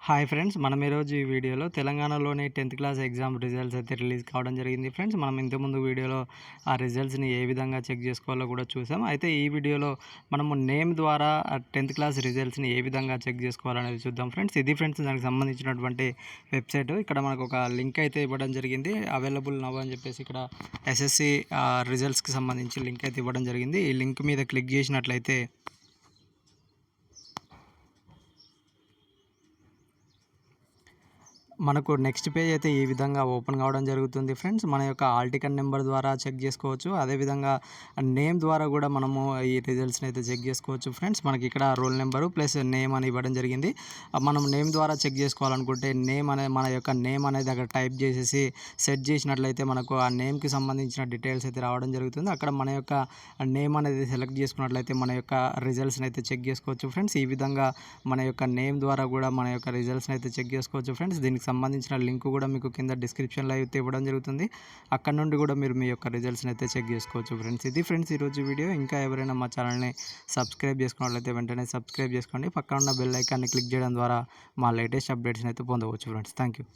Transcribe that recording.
Hi friends, మనం ఈరోజు ఈ వీడియోలో తెలంగాణలోని 10th క్లాస్ ఎగ్జామ్ రిజల్ట్స్ అయితే రిలీజ్ కావడం జరిగింది ఫ్రెండ్స్. మనం ఇంతకుముందు వీడియోలో ఆ రిజల్ట్స్ని ఏ విధంగా చెక్ చేసుకోవాలో కూడా చూసాం. అయితే ఈ వీడియోలో మనము నేమ్ ద్వారా 10th క్లాస్ రిజల్ట్స్ని ఏ విధంగా చెక్ చేసుకోవాలనేది చూద్దాం ఫ్రెండ్స్. ఇది ఫ్రెండ్స్ దానికి సంబంధించినటువంటి వెబ్సైట్. ఇక్కడ మనకు ఒక లింక్ అయితే ఇవ్వడం జరిగింది, అవైలబుల్ నవ్ అని చెప్పేసి. ఇక్కడ ఎస్ఎస్సి రిజల్ట్స్కి సంబంధించి లింక్ అయితే ఇవ్వడం జరిగింది. ఈ లింక్ మీద క్లిక్ చేసినట్లయితే మనకు నెక్స్ట్ పేజ్ అయితే ఈ విధంగా ఓపెన్ కావడం జరుగుతుంది ఫ్రెండ్స్. మన యొక్క హాల్ టికెట్ నెంబర్ ద్వారా చెక్ చేసుకోవచ్చు. అదేవిధంగా నేమ్ ద్వారా కూడా మనము ఈ రిజల్ట్స్ని అయితే చెక్ చేసుకోవచ్చు ఫ్రెండ్స్. మనకి ఇక్కడ రోల్ నెంబరు ప్లస్ నేమ్ అని ఇవ్వడం జరిగింది. మనం నేమ్ ద్వారా చెక్ చేసుకోవాలనుకుంటే మన యొక్క నేమ్ అనేది అక్కడ టైప్ చేసేసి సెట్ చేసినట్లయితే మనకు ఆ నేమ్కి సంబంధించిన డీటెయిల్స్ అయితే రావడం జరుగుతుంది. అక్కడ మన యొక్క నేమ్ అనేది సెలెక్ట్ చేసుకున్నట్లయితే మన యొక్క రిజల్ట్స్ని అయితే చెక్ చేసుకోవచ్చు ఫ్రెండ్స్. ఈ విధంగా మన యొక్క నేమ్ ద్వారా కూడా మన యొక్క రిజల్ట్స్ని అయితే చెక్ చేసుకోవచ్చు ఫ్రెండ్స్. దీనికి సంబంధించిన లింక్ కూడా మీకు కింద డిస్క్రిప్షన్లో అయితే ఇవ్వడం జరుగుతుంది. అక్కడ నుండి కూడా మీరు మీ యొక్క రిజల్ట్స్ని అయితే చెక్ చేసుకోవచ్చు ఫ్రెండ్స్. ఇది ఫ్రెండ్స్ ఈరోజు వీడియో. ఇంకా ఎవరైనా మా ఛానల్ని సబ్స్క్రైబ్ చేసుకున్నట్లయితే వెంటనే సబ్స్క్రైబ్ చేసుకోండి. పక్కన ఉన్న బెల్ ఐకాన్ని క్లిక్ చేయడం ద్వారా మా లేటెస్ట్ అప్డేట్స్ని అయితే పొందవచ్చు ఫ్రెండ్స్. Thank you.